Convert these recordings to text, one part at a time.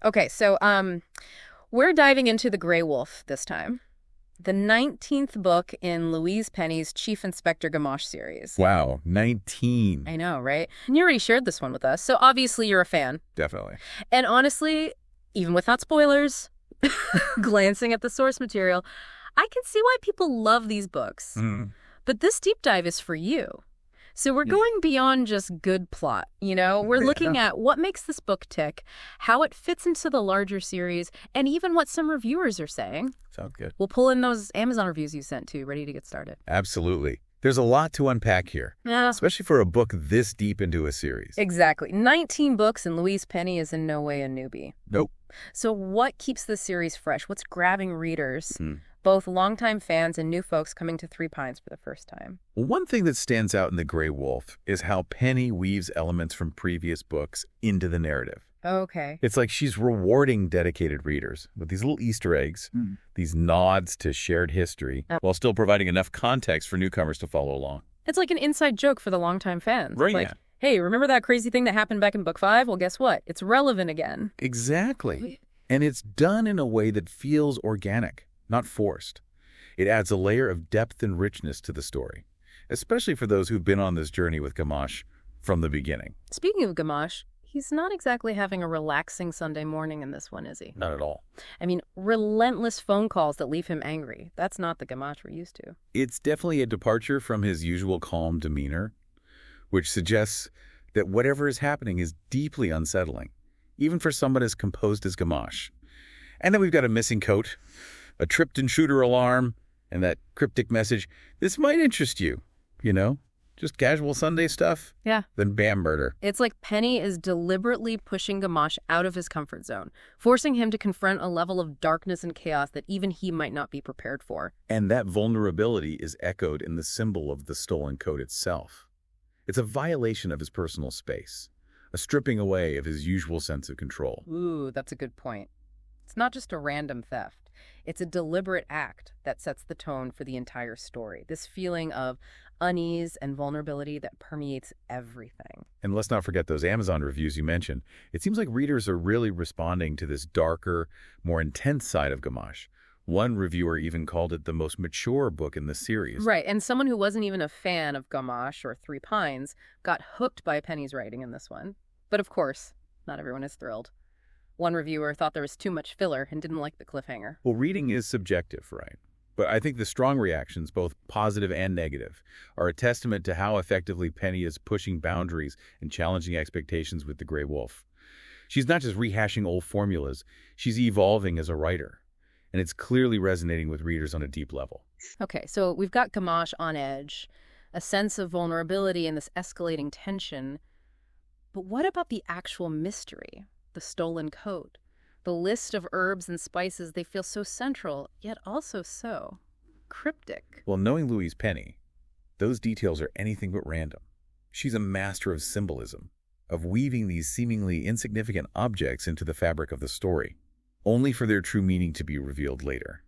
Okay, so we're diving into The Gray Wolf this time. The 19th book in Louise Penny's Chief Inspector Gamache series. Wow, 19. I know, right? And you already shared this one with us, so obviously you're a fan. Definitely. And honestly, even without spoilers, glancing at the source material, I can see why people love these books. Mm. But this deep dive is for you. So we're going beyond just good plot, you know? We're looking at what makes this book tick, how it fits into the larger series, and even what some reviewers are saying. Sounds good. We'll pull in those Amazon reviews you sent too, ready to get started. Absolutely. There's a lot to unpack here, Yeah. especially for a book this deep into a series. Exactly. 19 books, and Louise Penny is in no way a newbie. Nope. So what keeps this series fresh? What's grabbing readers, both longtime fans and new folks coming to Three Pines for the first time? Well, one thing that stands out in The Gray Wolf is how Penny weaves elements from previous books into the narrative. Okay. It's like she's rewarding dedicated readers with these little Easter eggs, these nods to shared history, while still providing enough context for newcomers to follow along. It's like an inside joke for the longtime fans. Right, Like, yeah. hey, remember that crazy thing that happened back in book 5? Well, guess what? It's relevant again. Exactly. And it's done in a way that feels organic, not forced. It adds a layer of depth and richness to the story, especially for those who've been on this journey with Gamache from the beginning. Speaking of Gamache, he's not exactly having a relaxing Sunday morning in this one, is he? Not at all. I mean, relentless phone calls that leave him angry. That's not the Gamache we're used to. It's definitely a departure from his usual calm demeanor, which suggests that whatever is happening is deeply unsettling, even for someone as composed as Gamache. And then we've got a missing coat, a tripped intruder alarm, and that cryptic message. This might interest you, just casual Sunday stuff. Yeah. Then bam, murder. It's like Penny is deliberately pushing Gamache out of his comfort zone, forcing him to confront a level of darkness and chaos that even he might not be prepared for. And that vulnerability is echoed in the symbol of the stolen coat itself. It's a violation of his personal space, a stripping away of his usual sense of control. Ooh, that's a good point. It's not just a random theft. It's a deliberate act that sets the tone for the entire story. This feeling of unease and vulnerability that permeates everything. And let's not forget those Amazon reviews you mentioned. It seems like readers are really responding to this darker, more intense side of Gamache. One reviewer even called it the most mature book in the series. Right, and someone who wasn't even a fan of Gamache or Three Pines got hooked by Penny's writing in this one. But of course, not everyone is thrilled. One reviewer thought there was too much filler and didn't like the cliffhanger. Well, reading is subjective, right? But I think the strong reactions, both positive and negative, are a testament to how effectively Penny is pushing boundaries and challenging expectations with The Gray Wolf. She's not just rehashing old formulas, she's evolving as a writer. And it's clearly resonating with readers on a deep level. Okay, so we've got Gamache on edge, a sense of vulnerability and this escalating tension. But what about the actual mystery? The stolen coat? The list of herbs and spices, they feel so central, yet also so cryptic. Well, knowing Louise Penny, those details are anything but random. She's a master of symbolism, of weaving these seemingly insignificant objects into the fabric of the story, only for their true meaning to be revealed later.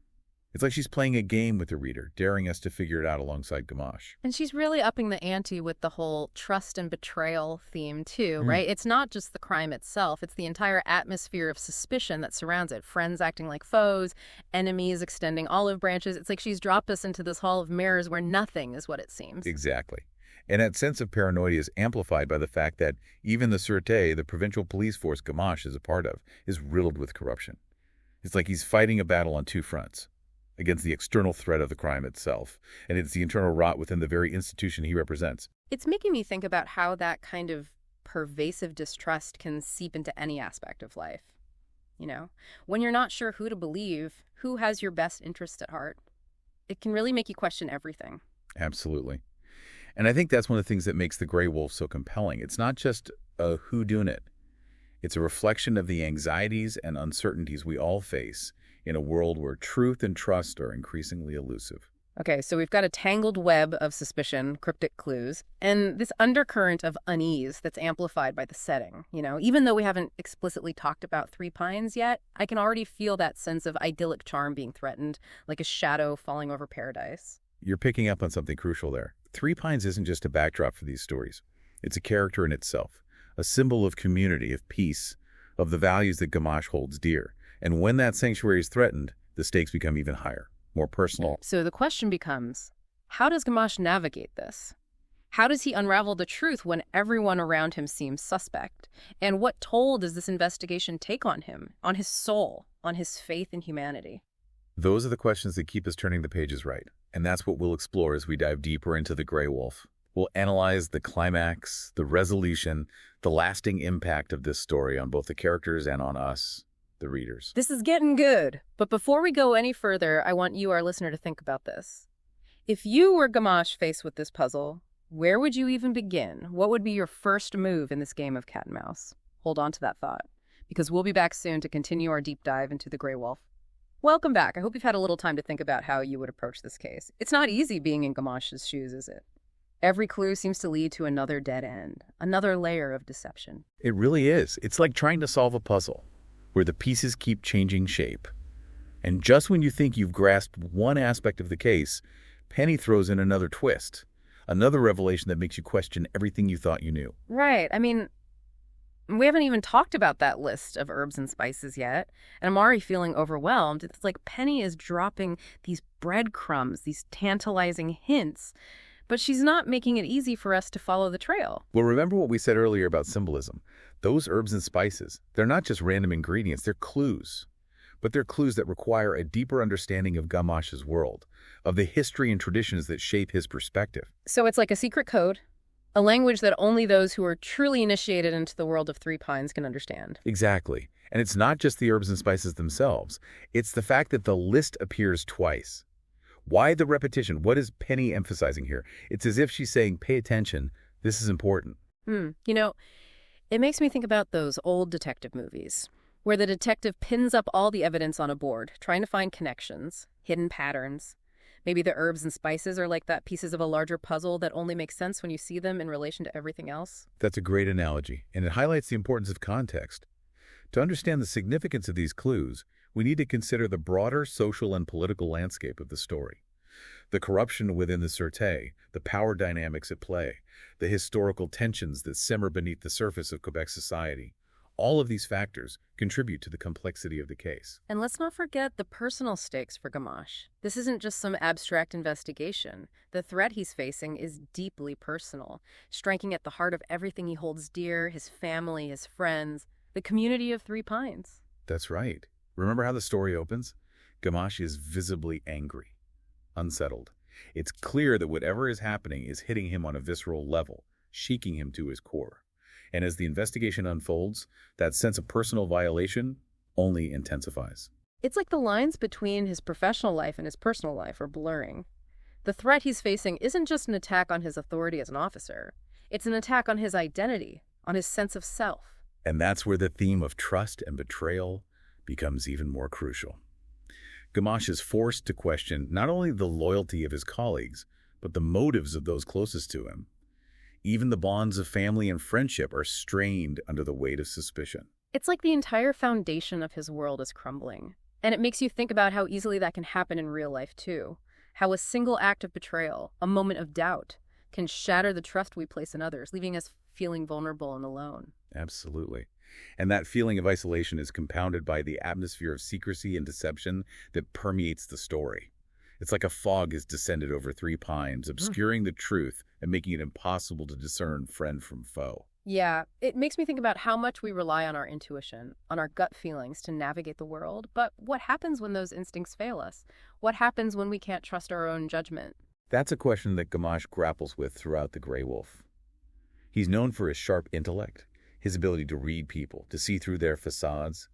It's like she's playing a game with the reader, daring us to figure it out alongside Gamache. And she's really upping the ante with the whole trust and betrayal theme, too, right? It's not just the crime itself. It's the entire atmosphere of suspicion that surrounds it. Friends acting like foes, enemies extending olive branches. It's like she's dropped us into this hall of mirrors where nothing is what it seems. Exactly. And that sense of paranoia is amplified by the fact that even the Sûreté, the provincial police force Gamache is a part of, is riddled with corruption. It's like he's fighting a battle on two fronts, against the external threat of the crime itself, and it's the internal rot within the very institution he represents. It's making me think about how that kind of pervasive distrust can seep into any aspect of life. When you're not sure who to believe, who has your best interest at heart, it can really make you question everything. Absolutely. And I think that's one of the things that makes The Gray Wolf so compelling. It's not just a whodunit. It's a reflection of the anxieties and uncertainties we all face in a world where truth and trust are increasingly elusive. Okay, so we've got a tangled web of suspicion, cryptic clues, and this undercurrent of unease that's amplified by the setting. Even though we haven't explicitly talked about Three Pines yet, I can already feel that sense of idyllic charm being threatened, like a shadow falling over paradise. You're picking up on something crucial there. Three Pines isn't just a backdrop for these stories. It's a character in itself, a symbol of community, of peace, of the values that Gamache holds dear. And when that sanctuary is threatened, the stakes become even higher, more personal. So the question becomes, how does Gamache navigate this? How does he unravel the truth when everyone around him seems suspect? And what toll does this investigation take on him, on his soul, on his faith in humanity? Those are the questions that keep us turning the pages right. And that's what we'll explore as we dive deeper into The Grey Wolf. We'll analyze the climax, the resolution, the lasting impact of this story on both the characters and on us, the readers. This is getting good. But before we go any further, I want you, our listener, to think about this. If you were Gamache faced with this puzzle, where would you even begin? What would be your first move in this game of cat and mouse? Hold on to that thought, because we'll be back soon to continue our deep dive into The Grey Wolf. Welcome back. I hope you've had a little time to think about how you would approach this case. It's not easy being in Gamache's shoes, is it? Every clue seems to lead to another dead end, another layer of deception. It really is. It's like trying to solve a puzzle, where the pieces keep changing shape. And just when you think you've grasped one aspect of the case, Penny throws in another twist, another revelation that makes you question everything you thought you knew. Right. I mean, we haven't even talked about that list of herbs and spices yet, and I'm already feeling overwhelmed. It's like Penny is dropping these breadcrumbs, these tantalizing hints, but she's not making it easy for us to follow the trail. Well, remember what we said earlier about symbolism. Those herbs and spices, they're not just random ingredients, they're clues. But they're clues that require a deeper understanding of Gamache's world, of the history and traditions that shape his perspective. So it's like a secret code, a language that only those who are truly initiated into the world of Three Pines can understand. Exactly. And it's not just the herbs and spices themselves. It's the fact that the list appears twice. Why the repetition? What is Penny emphasizing here? It's as if she's saying, pay attention, this is important. You know, it makes me think about those old detective movies, where the detective pins up all the evidence on a board, trying to find connections, hidden patterns. Maybe the herbs and spices are like that pieces of a larger puzzle that only make sense when you see them in relation to everything else. That's a great analogy, and it highlights the importance of context. To understand the significance of these clues, we need to consider the broader social and political landscape of the story. The corruption within the Sûreté, the power dynamics at play, the historical tensions that simmer beneath the surface of Quebec society. All of these factors contribute to the complexity of the case. And let's not forget the personal stakes for Gamache. This isn't just some abstract investigation. The threat he's facing is deeply personal, striking at the heart of everything he holds dear, his family, his friends, the community of Three Pines. That's right. Remember how the story opens? Gamache is visibly angry, unsettled. It's clear that whatever is happening is hitting him on a visceral level, shaking him to his core. And as the investigation unfolds, that sense of personal violation only intensifies. It's like the lines between his professional life and his personal life are blurring. The threat he's facing isn't just an attack on his authority as an officer. It's an attack on his identity, on his sense of self. And that's where the theme of trust and betrayal becomes even more crucial. Gamache is forced to question not only the loyalty of his colleagues, but the motives of those closest to him. Even the bonds of family and friendship are strained under the weight of suspicion. It's like the entire foundation of his world is crumbling. And it makes you think about how easily that can happen in real life, too. How a single act of betrayal, a moment of doubt, can shatter the trust we place in others, leaving us feeling vulnerable and alone. Absolutely. And that feeling of isolation is compounded by the atmosphere of secrecy and deception that permeates the story. It's like a fog has descended over Three Pines, obscuring the truth and making it impossible to discern friend from foe. Yeah, it makes me think about how much we rely on our intuition, on our gut feelings to navigate the world. But what happens when those instincts fail us? What happens when we can't trust our own judgment? That's a question that Gamache grapples with throughout The Grey Wolf. He's known for his sharp intellect, his ability to read people, to see through their facades.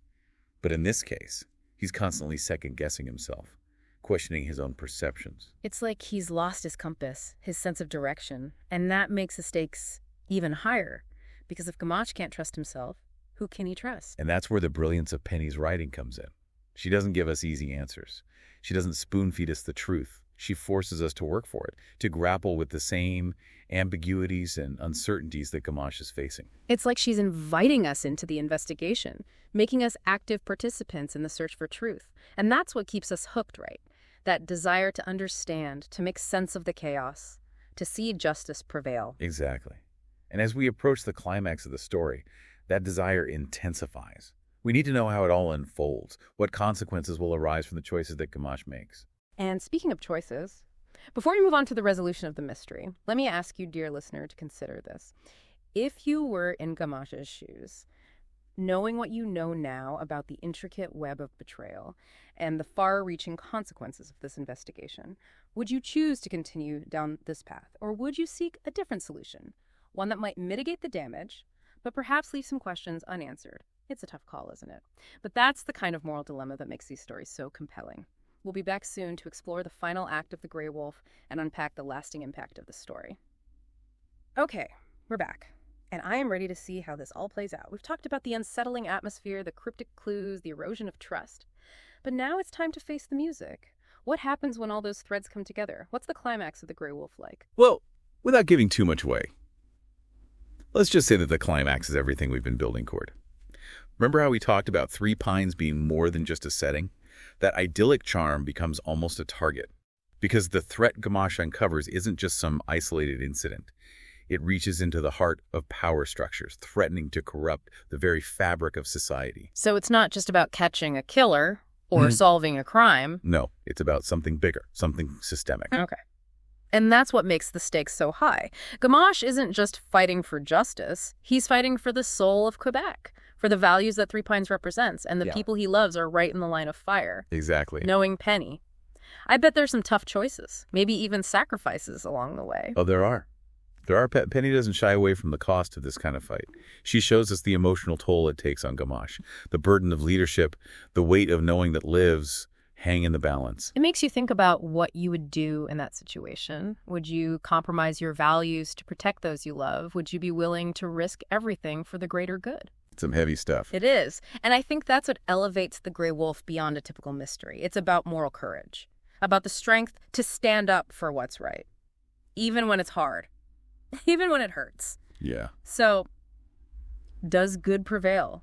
But in this case, he's constantly second-guessing himself, questioning his own perceptions. It's like he's lost his compass, his sense of direction, and that makes the stakes even higher. Because if Gamache can't trust himself, who can he trust? And that's where the brilliance of Penny's writing comes in. She doesn't give us easy answers. She doesn't spoon-feed us the truth. She forces us to work for it, to grapple with the same ambiguities and uncertainties that Gamache is facing. It's like she's inviting us into the investigation, making us active participants in the search for truth. And that's what keeps us hooked, right? That desire to understand, to make sense of the chaos, to see justice prevail. Exactly. And as we approach the climax of the story, that desire intensifies. We need to know how it all unfolds, what consequences will arise from the choices that Gamache makes. And speaking of choices, before we move on to the resolution of the mystery, let me ask you, dear listener, to consider this. If you were in Gamache's shoes, knowing what you know now about the intricate web of betrayal and the far-reaching consequences of this investigation, would you choose to continue down this path, or would you seek a different solution, one that might mitigate the damage, but perhaps leave some questions unanswered? It's a tough call, isn't it? But that's the kind of moral dilemma that makes these stories so compelling. We'll be back soon to explore the final act of The Grey Wolf and unpack the lasting impact of the story. Okay, we're back. And I am ready to see how this all plays out. We've talked about the unsettling atmosphere, the cryptic clues, the erosion of trust. But now it's time to face the music. What happens when all those threads come together? What's the climax of The Grey Wolf like? Well, without giving too much away, let's just say that the climax is everything we've been building toward. Remember how we talked about Three Pines being more than just a setting? That idyllic charm becomes almost a target. Because the threat Gamache uncovers isn't just some isolated incident. It reaches into the heart of power structures, threatening to corrupt the very fabric of society. So it's not just about catching a killer or solving a crime. No, it's about something bigger, something systemic. Okay. And that's what makes the stakes so high. Gamache isn't just fighting for justice. He's fighting for the soul of Quebec, for the values that Three Pines represents, and the people he loves are right in the line of fire. Exactly. Knowing Penny. I bet there's some tough choices, maybe even sacrifices along the way. Oh, there are. Penny doesn't shy away from the cost of this kind of fight. She shows us the emotional toll it takes on Gamache, the burden of leadership, the weight of knowing that lives hang in the balance. It makes you think about what you would do in that situation. Would you compromise your values to protect those you love? Would you be willing to risk everything for the greater good? Some heavy stuff. It is. And I think that's what elevates The Grey Wolf beyond a typical mystery. It's about moral courage, about the strength to stand up for what's right, even when it's hard. Even when it hurts. Yeah. So, does good prevail?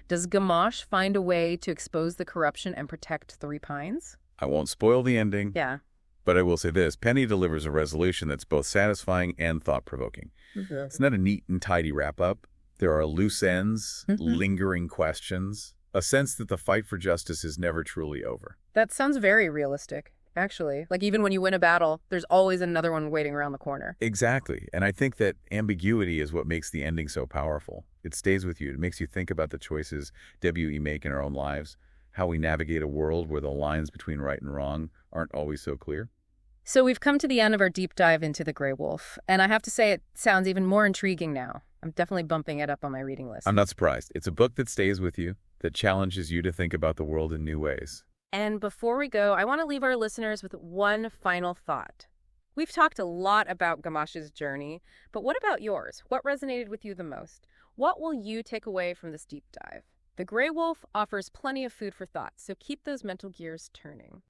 Does Gamache find a way to expose the corruption and protect Three Pines? I won't spoil the ending. Yeah. But I will say this. Penny delivers a resolution that's both satisfying and thought-provoking. It's not a neat and tidy wrap-up. There are loose ends, lingering questions, a sense that the fight for justice is never truly over. That sounds very realistic. Actually, like even when you win a battle, there's always another one waiting around the corner. Exactly. And I think that ambiguity is what makes the ending so powerful. It stays with you. It makes you think about the choices we make in our own lives, how we navigate a world where the lines between right and wrong aren't always so clear. So we've come to the end of our deep dive into The Grey Wolf, and I have to say it sounds even more intriguing now. I'm definitely bumping it up on my reading list. I'm not surprised. It's a book that stays with you, that challenges you to think about the world in new ways. And before we go, I want to leave our listeners with one final thought. We've talked a lot about Gamache's journey, but what about yours? What resonated with you the most? What will you take away from this deep dive? The Grey Wolf offers plenty of food for thought, so keep those mental gears turning.